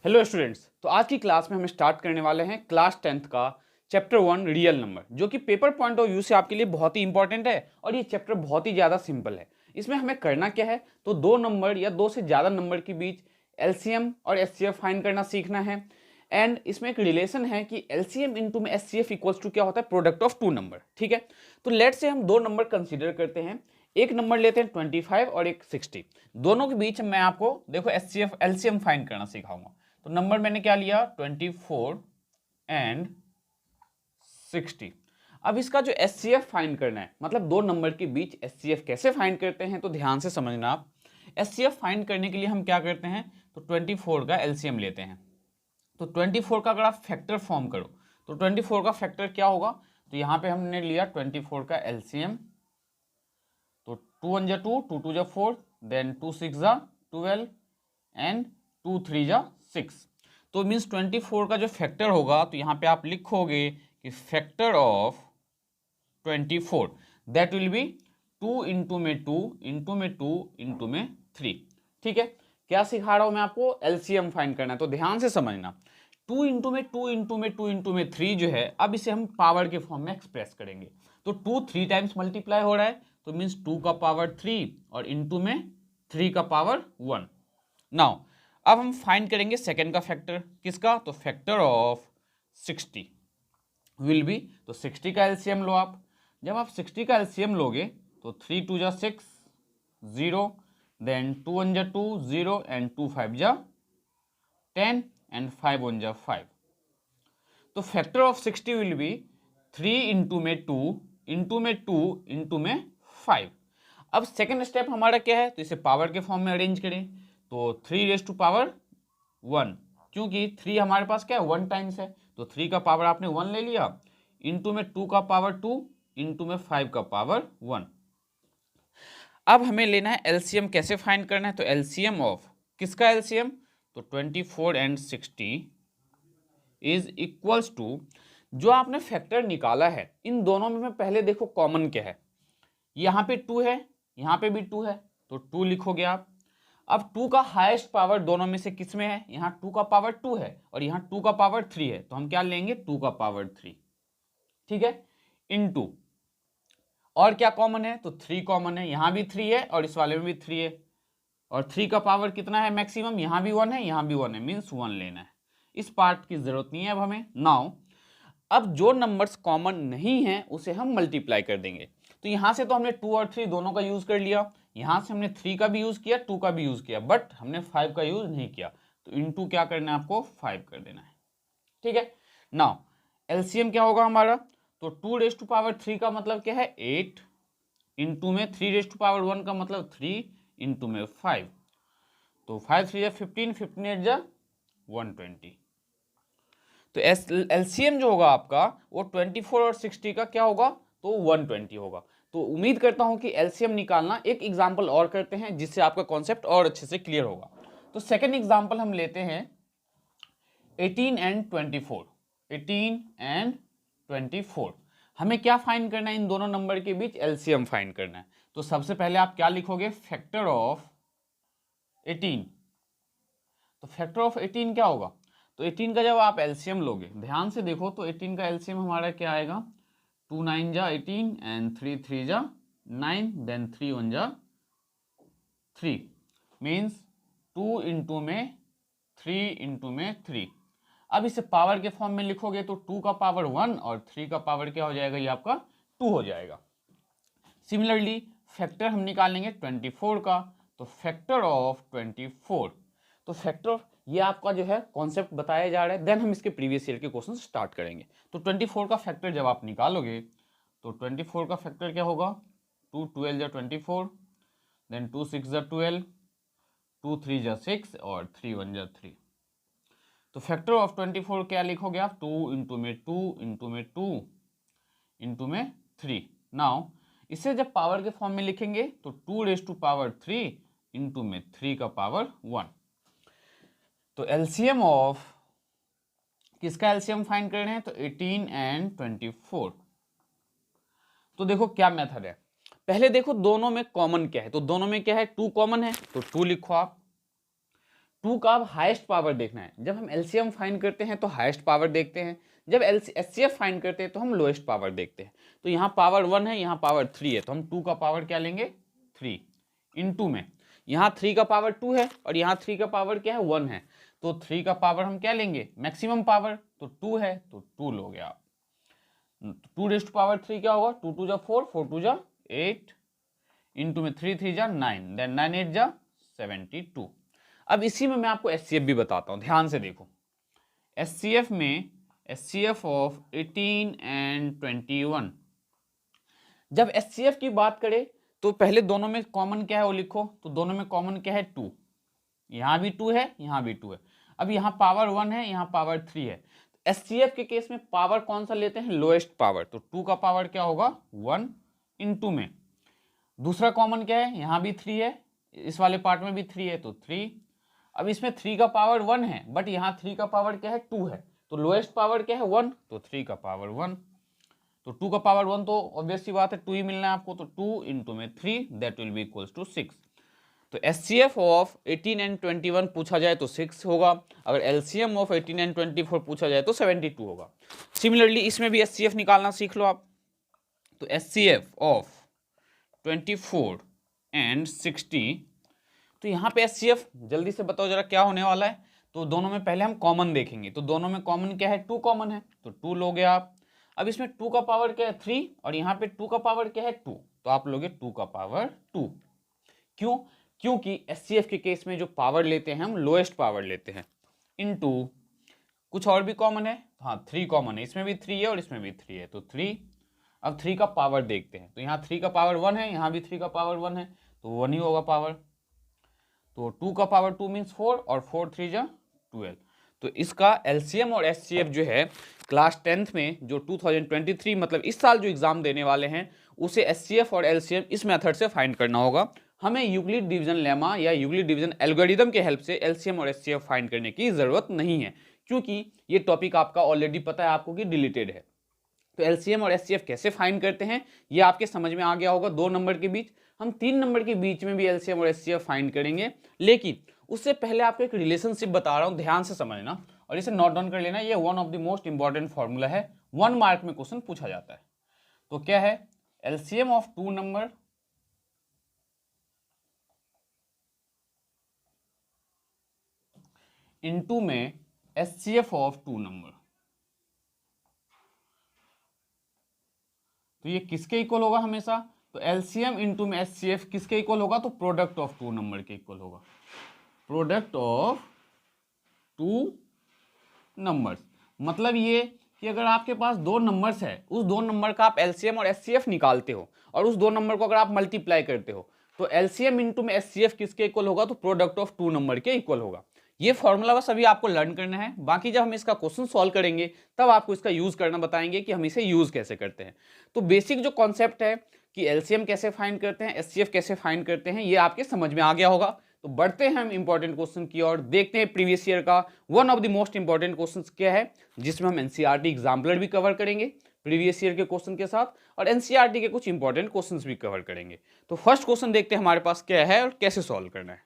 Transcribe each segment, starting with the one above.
Hello students, तो आज की क्लास में हम स्टार्ट करने वाले हैं क्लास 10th का चैप्टर 1 रियल नंबर, जो कि पेपर पॉइंट ऑफ व्यू से आपके लिए बहुत ही इंपॉर्टेंट है। और ये चैप्टर बहुत ही ज़्यादा सिंपल है। इसमें हमें करना क्या है, तो दो नंबर या दो से ज़्यादा नंबर के बीच एलसीएम और एचसीएफ फाइंड करना सीखना है। एंड इसमें एक रिलेशन है कि एलसीएम इंटू में एचसीएफ इक्वल्स टू क्या होता है, प्रोडक्ट ऑफ टू नंबर। ठीक है, तो लेट से हम दो नंबर कंसिडर करते हैं। एक नंबर लेते हैं 25 और एक 60। दोनों के बीच मैं आपको देखो एचसीएफ एलसीएम फाइंड करना सिखाऊंगा। तो नंबर मैंने क्या लिया, 24 एंड 60। अब इसका जो एचसीएफ फाइंड करना है, मतलब दो नंबर के बीच एचसीएफ कैसे फाइंड करते हैं, तो ध्यान से समझना आप। एचसीएफ फाइंड करने के लिए हम क्या करते हैं, तो 24 का एलसीएम लेते हैं। तो 24 का अगर आप फैक्टर फॉर्म करो तो 24 का फैक्टर क्या होगा, तो यहाँ पे हमने लिया 24 का एलसीएम। तो 2 1 जा 2, 2 2 जा 4, देन 2 6 जा 12 एंड 2 3 जा 6। तो मीन्स 24 का जो फैक्टर होगा, तो यहाँ पे आप लिखोगे कि factor of 24 that will B 2 into में 2 इंटू में 2 इंटू में 3। ठीक है, क्या सिखा रहा हूं मैं आपको, एलसीएम फाइंड करना है, तो ध्यान से समझना। 2 इंटू में 2 इंटू में 2 इंटू में 3 जो है, अब इसे हम पावर के फॉर्म में एक्सप्रेस करेंगे। तो 2 3 टाइम्स मल्टीप्लाई हो रहा है, तो मीन्स 2 का पावर 3 और इंटू में 3 का पावर 1। नाउ अब हम फाइंड करेंगे सेकेंड का फैक्टर, किसका, तो फैक्टर ऑफ 60 विल बी, तो 60 का एलसीएम लो आप। जब आप 60 का एलसीएम लोगे तो 3 2 जा 6 0, देन 2 1 जा 2 0 एंड 2 5 जा 10 एंड 5 1 जा 5। तो factor of 60 will be 3 into में 2 इंटू में 2 इंटू में 5। अब सेकेंड स्टेप हमारा क्या है, तो इसे पावर के फॉर्म में अरेंज करें। तो 3 रेज टू पावर 1, क्योंकि 3 हमारे पास क्या है, 1 टाइम्स है, तो 3 का पावर आपने 1 ले लिया, इंटू में 2 का पावर 2 इंटू में 5 का पावर 1। अब हमें लेना है एलसीएम, कैसे फाइंड करना है, तो एलसीएम ऑफ किसका एलसीएम, तो 24 एंड 60 इज इक्वल्स टू, जो आपने फैक्टर निकाला है इन दोनों में पहले देखो कॉमन क्या है। यहाँ पे 2 है, यहाँ पे भी 2 है, तो 2 लिखोगे आप। अब 2 का हाईएस्ट पावर दोनों में से किस में है, यहाँ 2 का पावर 2 है और यहाँ 2 का पावर 3 है, तो हम क्या लेंगे, 2 का पावर 3। ठीक है, इनटू और क्या कॉमन है, तो 3 कॉमन है, यहाँ भी 3 है और इस वाले में भी 3 है, और 3 का पावर कितना है मैक्सिमम, यहाँ भी 1 है यहाँ भी 1 है, मीन्स 1 लेना है। इस पार्ट की जरूरत नहीं है अब हमें। नाउ अब जो नंबर्स कॉमन नहीं है उसे हम मल्टीप्लाई कर देंगे। तो यहाँ से तो हमने 2 और 3 दोनों का यूज कर लिया, यहाँ से हमने 3 का भी यूज किया 2 का भी यूज किया, बट हमने 5 का यूज नहीं किया, तो इनटू क्या करना है आपको, 5 कर देना है। ठीक है, नाउ एलसीएम क्या होगा हमारा, तो 2 रेज टू पावर 3 का मतलब क्या है 8, इंटू में 3 रेज टू पावर 1 का मतलब 3 इंटू में 5, तो 5 3 जा 15, 15 8 जा 120। तो एलसीएम जो होगा आपका वो 24 और 60 का क्या होगा, तो 120 होगा। तो उम्मीद करता हूं कि एलसीएम निकालना, एक एग्जांपल और करते हैं जिससे आपका कॉन्सेप्ट और अच्छे से क्लियर होगा। तो सेकंड एग्जांपल हम लेते हैं 18 एंड 24। 18 एंड 24 हमें क्या फाइंड करना है, इन दोनों नंबर के बीच एलसीएम फाइंड करना है। तो सबसे पहले आप क्या लिखोगे, फैक्टर ऑफ 18। तो फैक्टर ऑफ 18 क्या होगा, तो 18 का जब आप एलसीएम लोगे, ध्यान से देखो, तो 18 का एलसीएम हमारा क्या आएगा, 2 9 जा 18 एंड 3 3 जा 9, देन 3 1 जा 3, मीन्स 2 इंटू में 3 इंटू में 3। अब इसे पावर के फॉर्म में लिखोगे तो 2 का पावर 1 और 3 का पावर क्या हो जाएगा, ये आपका 2 हो जाएगा। सिमिलरली फैक्टर हम निकालेंगे 24 का, तो फैक्टर ऑफ 24, तो फैक्टर ऑफ, ये आपका जो है कॉन्सेप्ट बताया जा रहा है, देन हम इसके प्रीवियस ईयर के क्वेश्चन स्टार्ट करेंगे। तो 24 का फैक्टर जब आप निकालोगे तो 24 का फैक्टर क्या होगा, 2 12 जा 24, देन 2 6 जा 12, 2 3 जा 6 और 3 1 जा 3। तो फैक्टर ऑफ 24 क्या लिखोगे आप, 2 इंटू में 2 इंटू में 2 इंटू में 3। नाउ इसे जब पावर के फॉर्म में लिखेंगे तो 2 रेज टू पावर 3 इंटू में 3 का पावर 1। तो एलसीएम ऑफ किसका एलसीएम फाइंड कर रहे हैं, तो 18 एंड 24। तो देखो क्या मेथड है, पहले देखो दोनों में कॉमन क्या है, तो दोनों में क्या है, 2 कॉमन है, तो 2 लिखो आप। टू का अब हाईएस्ट पावर देखना है। जब हम एलसीएम फाइंड करते हैं तो हाईएस्ट पावर देखते हैं, जब एचसीएफ फाइंड करते हैं तो हम लोएस्ट पावर देखते हैं। तो यहाँ पावर 1 है, यहाँ पावर 3 है, तो हम 2 का पावर क्या लेंगे 3 इनटू में, यहाँ 3 का पावर 2 है और यहाँ 3 का पावर क्या है 1 है, तो 3 का पावर हम क्या लेंगे मैक्सिमम पावर, तो 2 है तो 2 लोगे आप। 2 रेज़ टू पावर 3 क्या होगा, 2 2 जा 4, 4 2 जा 8 इनटू में 3 3 जा 9, देन 9 8 जा 72। अब इसी में मैं आपको एचसीएफ भी बताता हूँ, ध्यान से देखो। एचसीएफ में एचसीएफ ऑफ 18 एंड 21, जब एचसीएफ की बात करें तो पहले दोनों में कॉमन क्या है वो लिखो, तो दोनों में कॉमन क्या है 2, यहाँ भी 2 है यहाँ भी 2 है। अब यहाँ पावर 1 है यहाँ पावर 3 है। एचसीएफ के केस में पावर कौन सा लेते हैं लोएस्ट पावर, तो 2 का पावर क्या होगा 1 इनटू में, दूसरा कॉमन क्या है यहाँ भी 3 है, इस वाले पार्ट में भी 3 है तो 3। अब इसमें 3 का पावर 1 है बट यहाँ 3 का पावर क्या है 2 है, तो लोएस्ट पावर क्या है 1, तो 3 का पावर 1, तो 2 का पावर 1 तो ऑब्वियस सी बात है 2 ही मिलना है आपको, तो 2 इनटू में 3 that will be equals to 6। तो एचसीएफ ऑफ 18 एंड 21 पूछा जाए तो 6 होगा, अगर एलसीएम ऑफ 18 एंड 24 पूछा जाए तो 72 होगा। सिमिलरली इसमें भी एचसीएफ निकालना सीख लो आप। तो एचसीएफ ऑफ 24 एंड 60, तो यहाँ पे एचसीएफ जल्दी से बताओ जरा क्या होने वाला है। तो दोनों में पहले हम कॉमन देखेंगे, तो दोनों में कॉमन क्या है 2 कॉमन है तो 2 लोगे आप। अब इसमें 2 का पावर क्या है 3 और यहाँ पे 2 का पावर क्या है 2, तो आप लोगे 2 का पावर 2। क्यों, क्योंकि एचसीएफ के केस में जो पावर लेते हैं हम लोएस्ट पावर लेते हैं, इनटू कुछ और भी कॉमन है, हाँ 3 कॉमन है, इसमें भी 3 है और इसमें भी 3 है तो 3। अब 3 का पावर देखते हैं, तो यहाँ 3 का पावर 1 है यहाँ भी 3 का पावर 1 है तो 1 ही होगा पावर, तो 2 का पावर 2 मीन्स 4 और 4 3 जा 12। तो इसका एलसीएम और एचसीएफ जो है क्लास 10th में जो 2023 मतलब इस साल जो एग्जाम देने वाले हैं उसे एचसीएफ और एलसीएम इस मेथड से फाइंड करना होगा। हमें यूक्लिड डिवीजन लेमा या यूक्लिड डिवीजन एल्गोरिदम के हेल्प से एलसीएम और एचसीएफ फाइंड करने की जरूरत नहीं है, क्योंकि ये टॉपिक आपका ऑलरेडी पता है आपको कि डिलीटेड है। तो एलसीएम और एचसीएफ कैसे फाइंड करते हैं ये आपके समझ में आ गया होगा। 2 नंबर के बीच, हम 3 नंबर के बीच में भी एलसीएम और एचसीएफ फाइंड करेंगे, लेकिन उससे पहले आपको एक रिलेशनशिप बता रहा हूं, ध्यान से समझना और इसे नोट डाउन कर लेना। ये one of the most important formula है, 1 मार्क में क्वेश्चन पूछा जाता है। तो क्या है एलसीएम ऑफ 2 नंबर इनटू में एचसीएफ ऑफ 2 नंबर, तो ये किसके इक्वल होगा हमेशा, तो एलसीएम इनटू में एचसीएफ किसके इक्वल होगा, तो प्रोडक्ट ऑफ 2 नंबर के इक्वल होगा, प्रोडक्ट ऑफ 2 नंबर्स। मतलब ये कि अगर आपके पास 2 नंबर्स है, उस 2 नंबर का आप एलसीएम और एचसीएफ निकालते हो और उस 2 नंबर को अगर आप मल्टीप्लाई करते हो तो एलसीएम इनटू में एचसीएफ किसके इक्वल होगा, तो प्रोडक्ट ऑफ 2 नंबर के इक्वल होगा। ये फॉर्मूला बस अभी आपको लर्न करना है, बाकी जब हम इसका क्वेश्चन सॉल्व करेंगे तब आपको इसका यूज करना बताएंगे कि हम इसे यूज कैसे करते हैं। तो बेसिक जो कॉन्सेप्ट है कि एलसीएम कैसे फाइंड करते हैं, एचसीएफ कैसे फाइंड करते हैं, ये आपके समझ में आ गया होगा। तो बढ़ते हैं हम इंपॉर्टेंट क्वेश्चन की ओर, देखते हैं प्रीवियस ईयर का one of the most important question क्या है, जिसमें हम एनसीईआरटी एग्जाम्पलर भी कवर करेंगे प्रीवियस ईयर के क्वेश्चन के साथ और एनसीईआरटी के कुछ इंपॉर्टेंट क्वेश्चंस भी कवर करेंगे। तो फर्स्ट क्वेश्चन देखते हैं हमारे पास क्या है और कैसे सॉल्व करना है।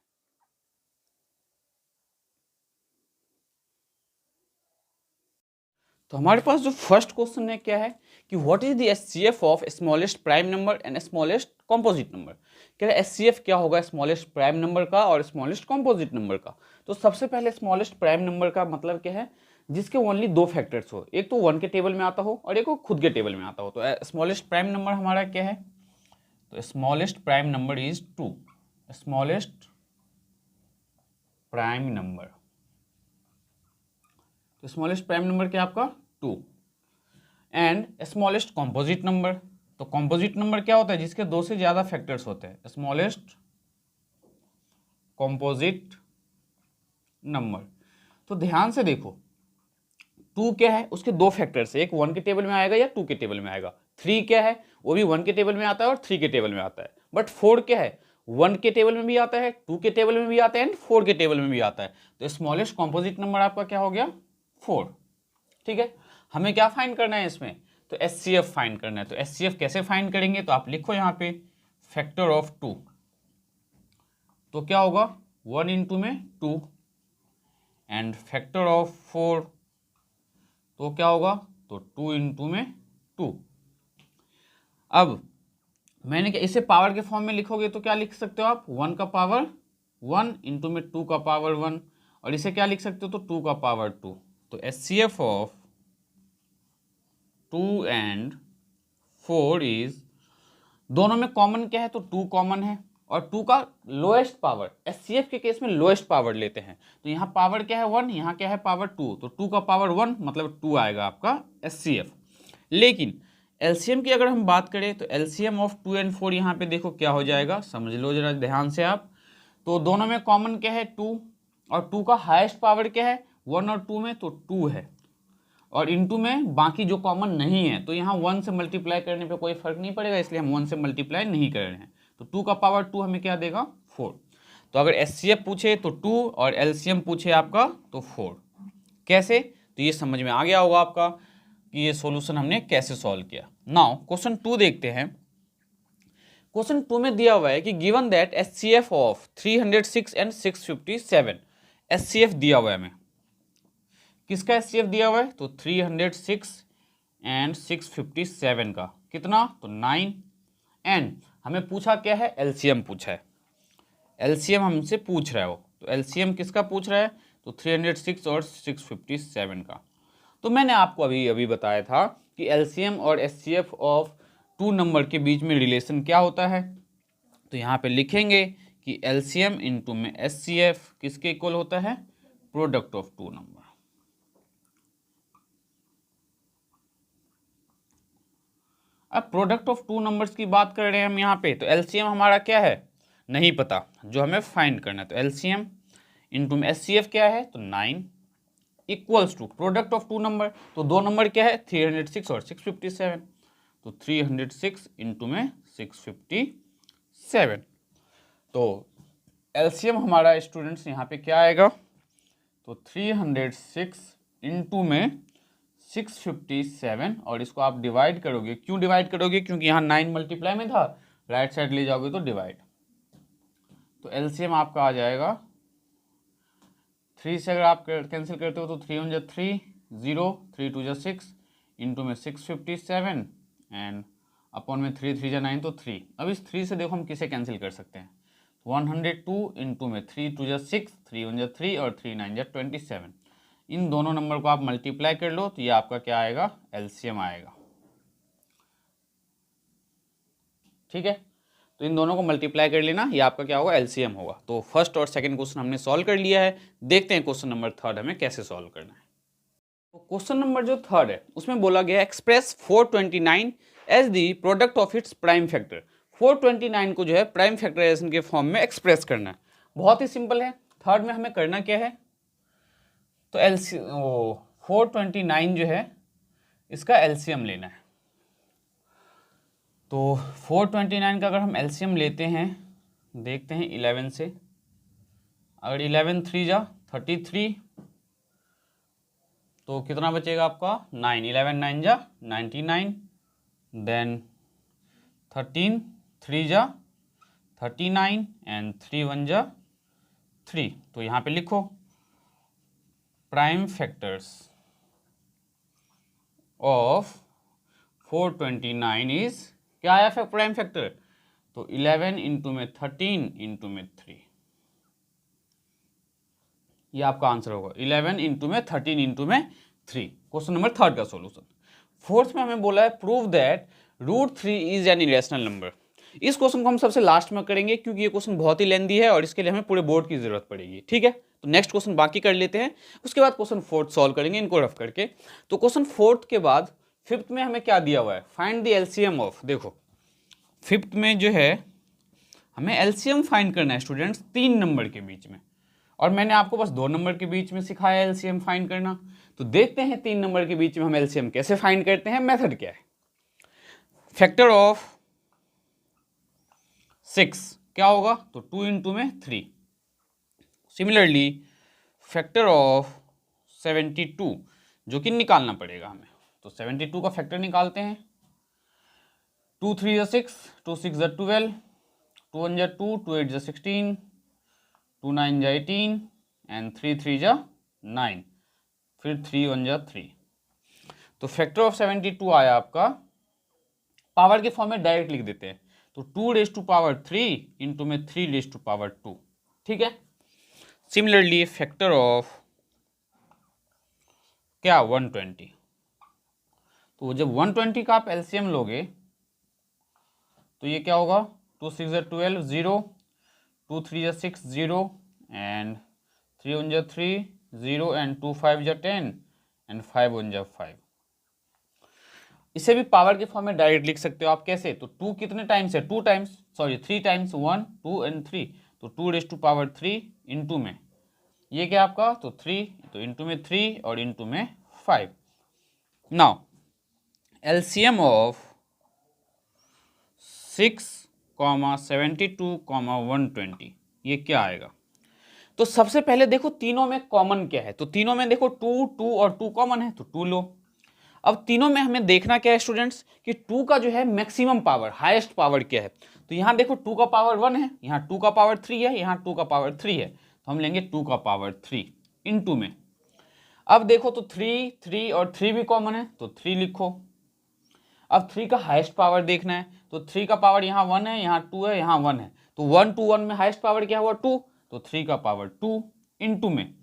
तो हमारे पास जो फर्स्ट क्वेश्चन है क्या है कि what is the HCF of smallest prime number and smallest composite number. क्या एचसीएफ क्या होगा स्मॉलेस्ट प्राइम नंबर का और स्मॉलेस्ट कॉम्पोजिट नंबर का। तो सबसे पहले स्मॉलेस्ट प्राइम नंबर का मतलब क्या है, जिसके ओनली 2 फैक्टर्स हो, एक तो 1 के टेबल में आता हो और एक को खुद के टेबल में आता हो। तो स्मॉलेस्ट प्राइम नंबर हमारा क्या है, तो smallest prime number is 2, smallest prime number, तो स्मॉलेस्ट प्राइम नंबर क्या आपका 2 एंड स्मॉलेस्ट कॉम्पोजिट नंबर। तो कॉम्पोजिट नंबर क्या होता है, जिसके 2 से ज्यादा फैक्टर्स होते हैं, स्मॉलेस्ट कॉम्पोजिट नंबर। तो ध्यान से देखो 2 क्या है, उसके 2 फैक्टर्स है, एक 1 के टेबल में आएगा या 2 के टेबल में आएगा। 3 क्या है, वो भी 1 के टेबल में आता है और 3 के टेबल में आता है। बट 4 क्या है, 1 के टेबल में भी आता है, 2 के टेबल में भी आता है एंड 4 के टेबल में भी आता है। तो स्मॉलेस्ट कॉम्पोजिट नंबर आपका क्या हो गया 4। ठीक है, हमें क्या फाइंड करना है इसमें, तो एचसीएफ फाइंड करना है। तो एचसीएफ कैसे फाइंड करेंगे, तो आप लिखो यहाँ पे फैक्टर ऑफ 2, तो क्या होगा 1 इंटू में 2 एंड फैक्टर ऑफ 4 तो क्या होगा, तो 2 इंटू में 2। अब मैंने क्या, इसे पावर के फॉर्म में लिखोगे तो क्या लिख सकते हो आप, 1 का पावर 1 इंटू में 2 का पावर 1, और इसे क्या लिख सकते हो, तो 2 का पावर 2। तो HCF ऑफ 2 एंड 4 इज, दोनों में कॉमन क्या है, तो 2 कॉमन है, और 2 का लोएस्ट पावर, HCF के केस में लोएस्ट पावर लेते हैं, तो यहाँ पावर क्या है 1, यहाँ क्या है पावर 2, तो 2 का पावर 1 मतलब 2 आएगा आपका HCF। लेकिन LCM की अगर हम बात करें तो LCM ऑफ 2 एंड 4 यहाँ पे देखो क्या हो जाएगा, समझ लो जरा ध्यान से आप। तो दोनों में कॉमन क्या है 2, और 2 का हाईएस्ट पावर क्या है 1 और 2 में, तो 2 है, और इनटू में बाकी जो कॉमन नहीं है, तो यहाँ 1 से मल्टीप्लाई करने पे कोई फर्क नहीं पड़ेगा, इसलिए हम 1 से मल्टीप्लाई नहीं कर रहे हैं। तो 2 का पावर 2 हमें क्या देगा 4। तो अगर HCF पूछे तो 2 और LCM पूछे आपका तो 4। कैसे, तो ये समझ में आ गया होगा आपका कि ये सॉल्यूशन हमने कैसे सॉल्व किया। नाउ क्वेश्चन 2 देखते हैं। क्वेश्चन 2 में दिया हुआ है कि given that HCF of 306 and 657, HCF दिया हुआ है हमें, किसका HCF दिया हुआ है, तो 306 एंड 657 का, कितना, तो 9, एंड हमें पूछा क्या है, LCM पूछा है, LCM हमसे पूछ रहा है वो, तो LCM किसका पूछ रहा है, तो 306 और 657 का। तो मैंने आपको अभी बताया था कि LCM और HCF ऑफ 2 नंबर के बीच में रिलेशन क्या होता है। तो यहाँ पे लिखेंगे कि LCM इंटू में HCF किसके इक्वल होता है, प्रोडक्ट ऑफ 2 नंबर। अब प्रोडक्ट ऑफ 2 नंबर्स की बात कर रहे हैं हम यहाँ पे, तो LCM हमारा क्या है, नहीं पता, जो हमें फाइंड करना है, तो LCM इंटू में HCF क्या है, तो 9 equals to product of 2 number, तो 2 नंबर क्या है 306 और 657, तो 306 इंटू में 657। तो LCM हमारा स्टूडेंट्स यहाँ पे क्या आएगा, तो 306 इंटू में 657, और इसको आप डिवाइड करोगे, क्यों डिवाइड करोगे, क्योंकि यहाँ 9 मल्टीप्लाई में था, राइट साइड ले जाओगे तो डिवाइड, तो LCM आपका आ जाएगा 3 से अगर आप कैंसिल करते हो तो 3 1 3 0, 3 2 6 इंटू में 657 एंड अपॉन में 3 3 9 तो 3। अब इस 3 से देखो हम किसे कैंसिल कर सकते हैं, 102 इंटू में 3 2 6, 3 1 3 और 3 9 27। इन दोनों नंबर को आप मल्टीप्लाई कर लो तो ये आपका क्या आएगा, LCM आएगा। ठीक है, तो इन दोनों को मल्टीप्लाई कर लेना, ये आपका क्या होगा, LCM होगा। तो फर्स्ट और सेकंड क्वेश्चन हमने सॉल्व कर लिया है। देखते हैं क्वेश्चन नंबर 3 हमें कैसे सॉल्व करना है। तो क्वेश्चन नंबर जो 3 है उसमें बोला गया express 429 as the product of its prime factor. 429 को जो है प्राइम फैक्टराइजेशन के फॉर्म में एक्सप्रेस करना है। बहुत ही सिंपल है। थर्ड में हमें करना क्या है, तो 429 जो है इसका LCM लेना है। तो 429 का अगर हम LCM लेते हैं, देखते हैं 11 से, अगर 11 3 जा 33, तो कितना बचेगा आपका 9, 11 9 जा 99, देन 13 3 जा 39 एंड 3 1 जा 3। तो यहाँ पे लिखो प्राइम फैक्टर्स ऑफ 429 इज, क्या आया फिर प्राइम फैक्टर, तो 11 इंटू में 13 इंटू में 3, ये आपका आंसर होगा 11 इंटू में 13 इंटू में 3। क्वेश्चन नंबर 3 का सॉल्यूशन। फोर्थ में हमें बोला है prove that √3 is an irrational number. इस क्वेश्चन को हम सबसे लास्ट में करेंगे क्योंकि ये क्वेश्चन बहुत ही लेंथी है और इसके लिए हमें पूरे बोर्ड की जरूरत पड़ेगी। ठीक है, तो नेक्स्ट क्वेश्चन बाकी कर लेते हैं, उसके बाद क्वेश्चन 4 सॉल्व करेंगे इनको रफ करके। तो क्वेश्चन 4 के बाद 5th में हमें क्या दिया हुआ है, फाइंड द LCM ऑफ। देखो 5th में जो है हमें LCM फाइंड करना है स्टूडेंट्स 3 नंबर के बीच में, और मैंने आपको बस 2 नंबर के बीच में सिखाया LCM फाइंड करना। तो देखते हैं 3 नंबर के बीच में हम LCM कैसे फाइंड करते हैं, मेथड क्या है। फैक्टर ऑफ 6 क्या होगा, तो 2 इंटू में 3। सिमिलरली फैक्टर ऑफ 72 जो कि निकालना पड़ेगा हमें, तो 72 का फैक्टर निकालते हैं। 2 3 जा 6, 2 6 जा 12, 2 1 जा 2, 2 8 जा 16, 2 9 जा 18 एंड 3 3 जा 9, फिर 3 1 जा 3। तो फैक्टर ऑफ 72 आया आपका, पावर के फॉर्म में डायरेक्ट लिख देते हैं, तो 2⁻³ इंटू में 3⁻²। ठीक है। सिमिलरली फैक्टर ऑफ क्या 120, तो जब 120 का आप एलसीएम लोगे तो ये क्या होगा, 2 6 जा 12 0, 2 3 जा 6 0 एंड 3 1 जा 3 0 एंड 2 5 जा 10 एंड 5 1 जा 5। इसे भी पावर के फॉर्म में डायरेक्ट लिख सकते हो आप। कैसे, तो 2 कितने टाइम्स है, 3 टाइम्स 1 2 एंड 3, तो 2⁻³ इंटू में ये क्या आपका, तो 3, तो इंटू में 3 और इंटू में 5। नाउ एलसीएम ऑफ 6, 72, 120 ये क्या आएगा। तो सबसे पहले देखो तीनों में कॉमन क्या है, तो तीनों में देखो 2 2 और 2 कॉमन है, तो 2 लो। अब तीनों में हमें देखना क्या है स्टूडेंट्स, कि 2 का जो है मैक्सिमम पावर, हाईएस्ट पावर क्या है। तो यहाँ देखो 2 का पावर 1 है, यहाँ 2 का पावर 3 है, यहाँ 2 का पावर 3 है, तो हम लेंगे 2 का पावर 3 इंटू में। अब देखो तो 3 3 और 3 भी कॉमन है, तो 3 लिखो। अब 3 का हाईएस्ट पावर देखना है, तो 3 का पावर यहाँ 1 है, यहाँ 2 है, यहाँ 1 है, तो 1 2 1 में हाईएस्ट पावर क्या हुआ 2, तो 3 का पावर 2 इंटू में।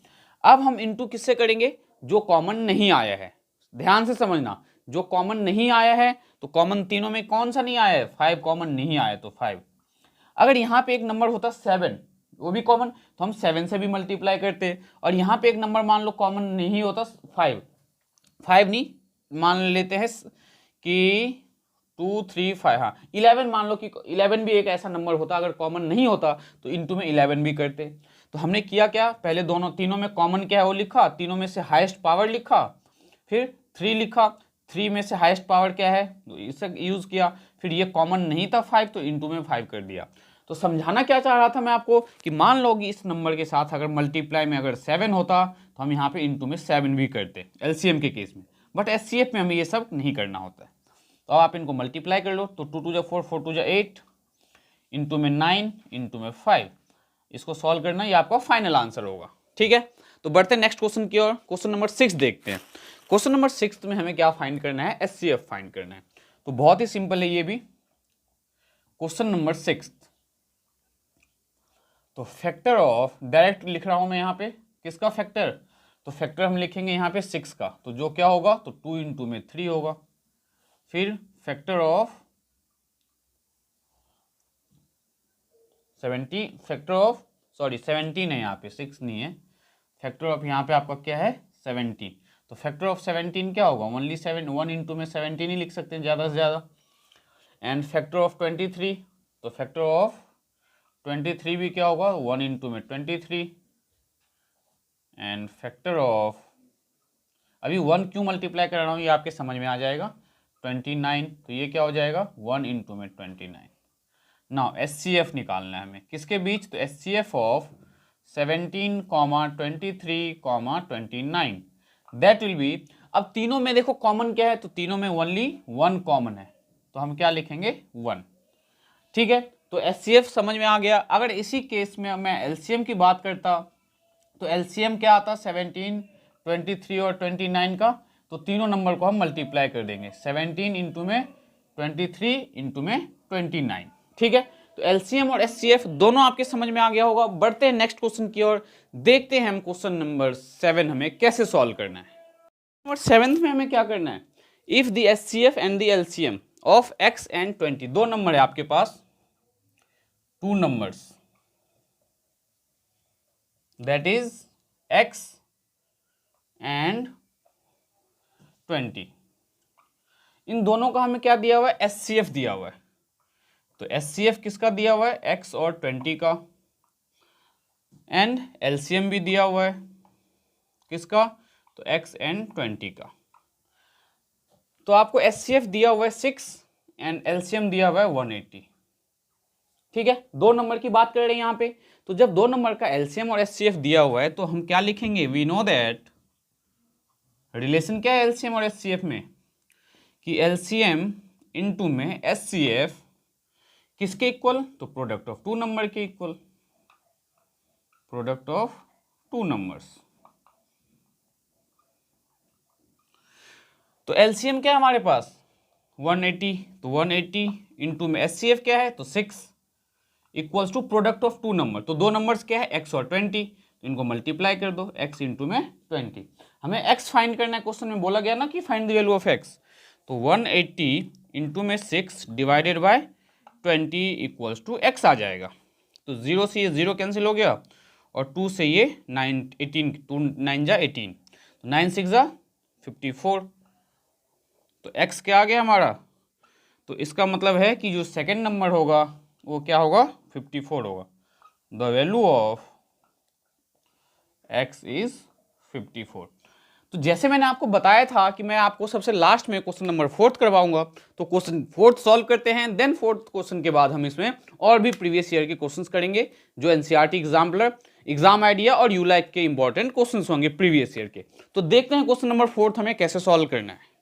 अब हम इंटू किससे करेंगे, जो कॉमन नहीं आया है। ध्यान से समझना, जो कॉमन नहीं आया है, तो कॉमन तीनों में कौन सा नहीं आया है, 5 कॉमन नहीं आया, तो 5। अगर यहाँ पे एक नंबर होता 7, वो भी कॉमन, तो हम 7 से भी मल्टीप्लाई करते। और यहाँ पे एक नंबर मान लो कॉमन नहीं होता 5, 5 नहीं मान लेते हैं कि 2 3 5, हाँ 11 मान लो कि 11 भी एक ऐसा नंबर होता, अगर कॉमन नहीं होता तो इंटू में 11 भी करते। तो हमने किया क्या, पहले तीनों में कॉमन क्या है वो लिखा, तीनों में से हाईएस्ट पावर लिखा, फिर 3 लिखा, 3 में से हाईएस्ट पावर क्या है, तो इसे यूज किया, फिर ये कॉमन नहीं था 5, तो इंटू में 5 कर दिया। तो समझाना क्या चाह रहा था मैं आपको, कि मान लो कि इस नंबर के साथ अगर मल्टीप्लाई में अगर 7 होता तो हम यहाँ पे इंटू में 7 भी करते एलसीएम के केस में, बट एचसीएफ में हमें ये सब नहीं करना होता है। तो अब आप इनको मल्टीप्लाई कर लो, तो 2 2 जा 4 4 2 जा 8 इंटू में 9 इंटू में 5, इसको सॉल्व करना, ये आपका फाइनल आंसर होगा। ठीक है, तो बढ़ते हैं नेक्स्ट क्वेश्चन की ओर। क्वेश्चन नंबर 6 देखते हैं। क्वेश्चन नंबर 6 में हमें क्या फाइंड करना है, एचसीएफ फाइंड करना है। तो बहुत ही सिंपल है ये भी। क्वेश्चन नंबर 6, तो फैक्टर ऑफ, डायरेक्ट लिख रहा हूं मैं यहाँ पे, किसका फैक्टर, तो फैक्टर हम लिखेंगे यहाँ पे 6 का, तो जो क्या होगा, तो 2 इंटू में 3 होगा। फिर फैक्टर ऑफ 17 है यहाँ पे, 6 नहीं है, फैक्टर ऑफ यहाँ पे आपका क्या है 17। तो फैक्टर ऑफ 17 क्या होगा, ओनली 7, 1 इंटू में 17 ही लिख सकते हैं ज़्यादा से ज़्यादा। एंड फैक्टर ऑफ 23, तो फैक्टर ऑफ 23 भी क्या होगा, 1 इंटू में 23। एंड फैक्टर ऑफ, अभी 1 क्यों मल्टीप्लाई कर रहा हूँ ये आपके समझ में आ जाएगा, 29, तो ये क्या हो जाएगा 1 इंटू में 29। नाउ एचसीएफ निकालना है हमें किसके बीच, तो HCF of 17, 23, 29, that will B. अब तीनों में देखो कॉमन क्या है, तो तीनों में ओनली 1 कॉमन है, तो हम क्या लिखेंगे 1। ठीक है, तो एचसीएफ समझ में आ गया। अगर इसी केस में मैं एलसीएम की बात करता, तो एलसीएम क्या आता 17, 23 और 29 का, तो तीनों नंबर को हम मल्टीप्लाई कर देंगे, 17 इंटू में 23 इंटू में 29। ठीक है, तो एलसीएम और एचसीएफ दोनों आपके समझ में आ गया होगा। बढ़ते हैं नेक्स्ट क्वेश्चन की ओर, देखते हैं हम क्वेश्चन नंबर 7 हमें कैसे सॉल्व करना है। नंबर 7 में हमें क्या करना है, if the HCF and the LCM of x and 20, दो नंबर है आपके पास, 2 numbers, that is x and 20, इन दोनों का हमें क्या दिया हुआ है, एचसीएफ दिया हुआ है। तो एचसीएफ किसका दिया हुआ है, x और 20 का, एंड एलसीएम भी दिया हुआ है किसका, तो x एंड 20 का। तो आपको एचसीएफ दिया हुआ है 6 एंड एलसीएम दिया हुआ है 180। ठीक है, दो नंबर की बात कर रहे हैं यहाँ पे। तो जब दो नंबर का एलसीएम और एचसीएफ दिया हुआ है, तो हम क्या लिखेंगे, वी नो दैट रिलेशन क्या है एलसीएम और एचसीएफ में, कि एलसीएम इनटू में एचसीएफ किसके इक्वल, तो प्रोडक्ट ऑफ 2 नंबर के इक्वल, प्रोडक्ट ऑफ 2 नंबर्स। तो एलसीएम क्या है हमारे पास 180, तो 180 इंटू में एचसीएफ क्या है तो 6 equals to product of two number, तो दो नंबर्स क्या है x और 20, तो इनको मल्टीप्लाई कर दो x इंटू में 20। हमें x फाइंड करना है, क्वेश्चन में बोला गया ना कि find the value of x, तो 180 इंटू में 6 divided by 20 equals to x आ जाएगा। तो 0 से ये 0 कैंसिल हो गया और 2 से ये 9 18, 2 9 जा 18, तो 9 6 जा 54, तो x क्या आ गया हमारा, तो इसका मतलब है कि जो सेकंड नंबर होगा वो क्या होगा 54 होगा। The value of x is 54। तो जैसे मैंने आपको बताया था कि मैं आपको सबसे लास्ट में क्वेश्चन नंबर 4 करवाऊंगा, तो क्वेश्चन 4 सॉल्व करते हैं, देन 4th क्वेश्चन के बाद हम इसमें और भी प्रीवियस ईयर के क्वेश्चंस करेंगे जो एनसीईआरटी एग्जाम्पलर, एग्जाम आइडिया और यूलाइक के इंपॉर्टेंट क्वेश्चंस होंगे प्रीवियस ईयर के। तो देखते हैं क्वेश्चन नंबर 4 हमें कैसे सॉल्व करना है।